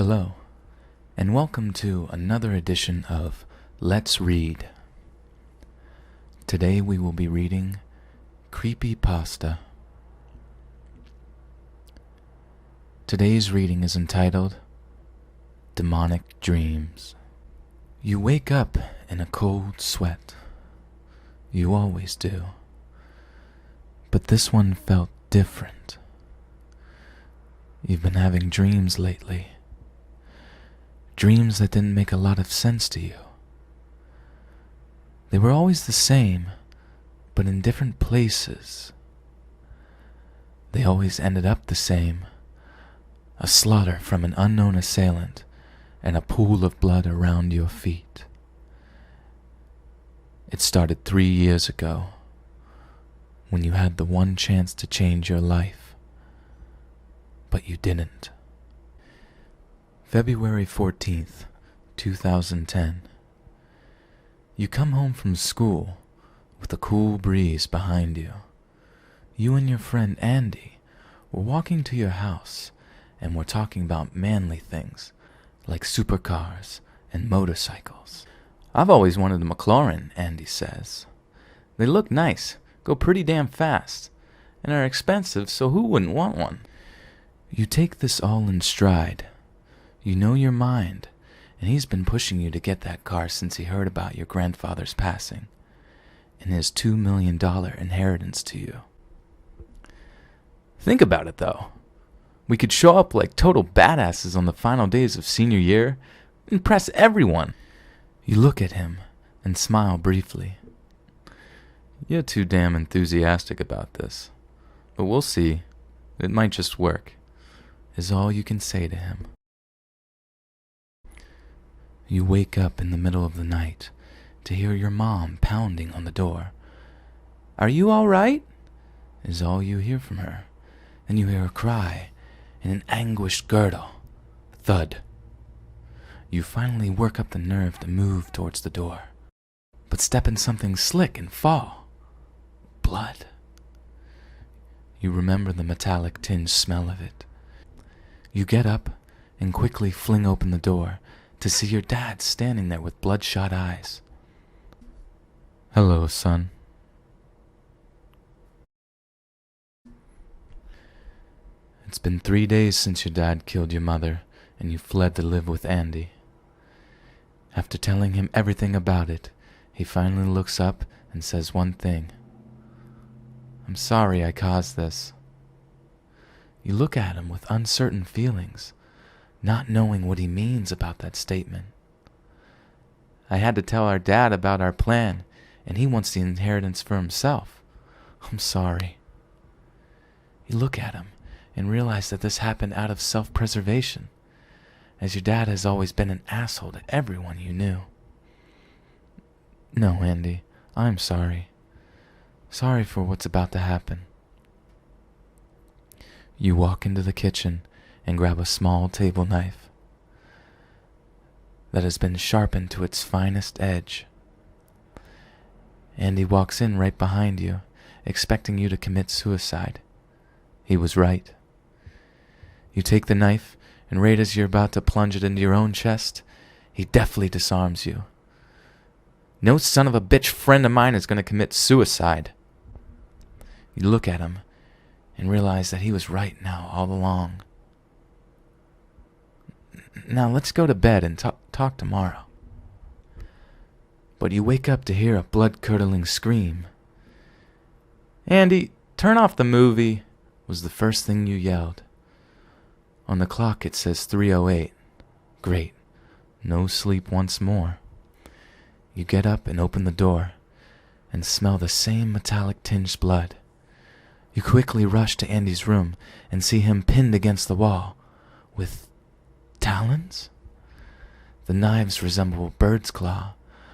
Hello, and welcome to another edition of Let's Read. Today we will be reading Creepypasta. Today's reading is entitled Demonic Dreams. You wake up in a cold sweat. You always do. But this one felt different. You've been having dreams lately. Dreams that didn't make a lot of sense to you. They were always the same, but in different places. They always ended up the same. A slaughter from an unknown assailant and a pool of blood around your feet. It started 3 years ago, when you had the one chance to change your life, but you didn't. February 14th, 2010. You come home from school with a cool breeze behind you. You and your friend Andy were walking to your house and were talking about manly things like supercars and motorcycles. "I've always wanted a McLaren," Andy says. "They look nice, go pretty damn fast, and are expensive, so who wouldn't want one?" You take this all in stride. You know your mind, and he's been pushing you to get that car since he heard about your grandfather's passing and his $2 million inheritance to you. Think about it, though. We could show up like total badasses on the final days of senior year, impress everyone. You look at him and smile briefly. "You're too damn enthusiastic about this, but we'll see. It might just work," is all you can say to him. You wake up in the middle of the night to hear your mom pounding on the door. "Are you all right?" is all you hear from her. Then you hear a cry and an anguished gurgle. Thud. You finally work up the nerve to move towards the door, but step in something slick and fall. Blood. You remember the metallic tinged smell of it. You get up and quickly fling open the door to see your dad standing there with bloodshot eyes. "Hello, son." It's been 3 days since your dad killed your mother and you fled to live with Andy. After telling him everything about it, he finally looks up and says one thing. "I'm sorry I caused this." You look at him with uncertain feelings, not knowing what he means about that statement. "I had to tell our dad about our plan, and he wants the inheritance for himself. I'm sorry." You look at him and realize that this happened out of self-preservation, as your dad has always been an asshole to everyone you knew. "No, Andy, I'm sorry. Sorry for what's about to happen." You walk into the kitchen and grab a small table knife that has been sharpened to its finest edge. Andy walks in right behind you, expecting you to commit suicide. He was right. You take the knife, and right as you're about to plunge it into your own chest, he deftly disarms you. "No son of a bitch friend of mine is going to commit suicide." You look at him and realize that he was right now all along. "Now let's go to bed and talk tomorrow." But you wake up to hear a blood-curdling scream. "Andy, turn off the movie," was the first thing you yelled. On the clock it says 3:08. Great. No sleep once more. You get up and open the door and smell the same metallic-tinged blood. You quickly rush to Andy's room and see him pinned against the wall with talons? The knives resemble a bird's claw,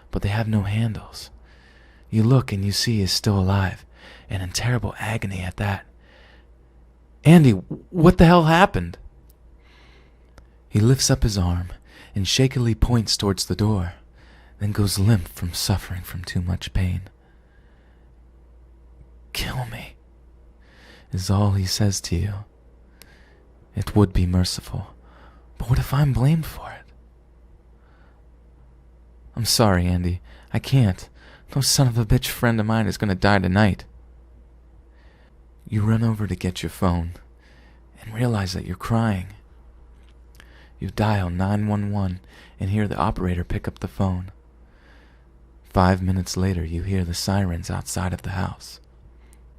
but they have no handles. You look and you see he is still alive, and in terrible agony at that. "Andy, what the hell happened?" He lifts up his arm and shakily points towards the door, then goes limp from suffering from too much pain. "Kill me," is all he says to you. It would be merciful, But what if I'm blamed for it? I'm sorry, Andy. I can't. No son of a bitch friend of mine is gonna die tonight. You run over to get your phone and realize that you're crying. You dial 911 and hear the operator pick up the phone. 5 minutes later, you hear the sirens outside of the house.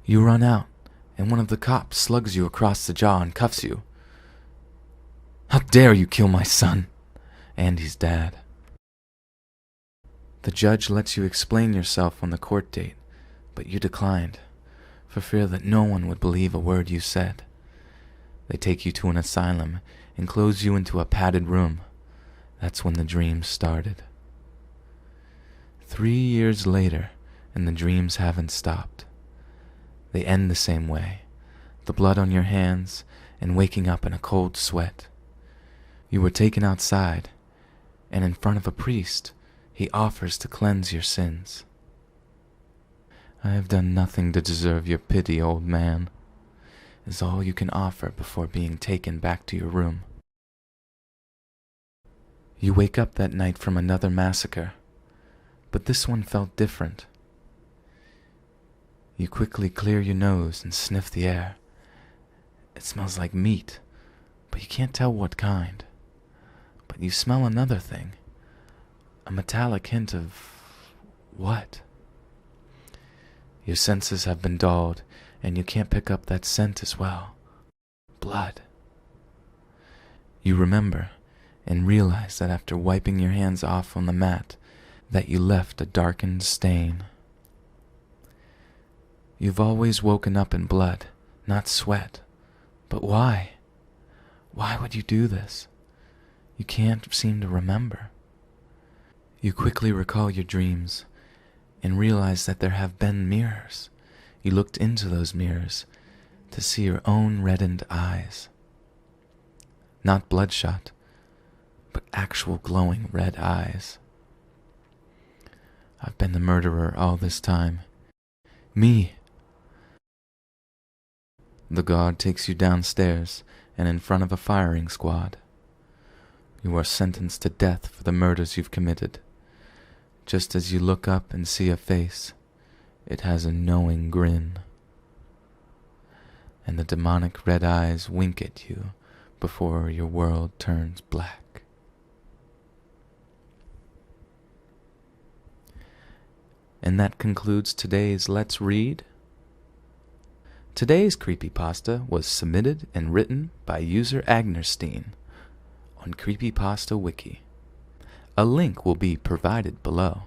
You run out, and one of the cops slugs you across the jaw and cuffs you. How dare you kill my son, Andy's dad. The judge lets you explain yourself on the court date, but you declined, for fear that no one would believe a word you said. They take you to an asylum and close you into a padded room. That's when the dreams started. 3 years later, and the dreams haven't stopped. They end the same way, the blood on your hands and waking up in a cold sweat. You were taken outside, and in front of a priest, he offers to cleanse your sins. I have done nothing to deserve your pity, old man, is all you can offer before being taken back to your room. You wake up that night from another massacre, but this one felt different. You quickly clear your nose and sniff the air. It smells like meat, but you can't tell what kind. But you smell another thing, a metallic hint of what? Your senses have been dulled, and you can't pick up that scent as well. Blood. You remember and realize that after wiping your hands off on the mat, that you left a darkened stain. You've always woken up in blood, not sweat. But why? Why would you do this? You can't seem to remember. You quickly recall your dreams and realize that there have been mirrors. You looked into those mirrors to see your own reddened eyes. Not bloodshot, but actual glowing red eyes. I've been the murderer all this time. Me. The guard takes you downstairs and in front of a firing squad. You are sentenced to death for the murders you've committed. Just as you look up and see a face, it has a knowing grin. And the demonic red eyes wink at you before your world turns black. And that concludes today's Let's Read. Today's creepypasta was submitted and written by user Agnerstein on Creepypasta Wiki. A link will be provided below.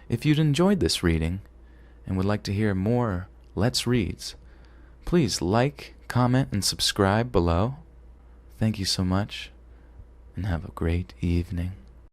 If you'd enjoyed this reading and would like to hear more Let's Reads, please like, comment, and subscribe below. Thank you so much, and have a great evening.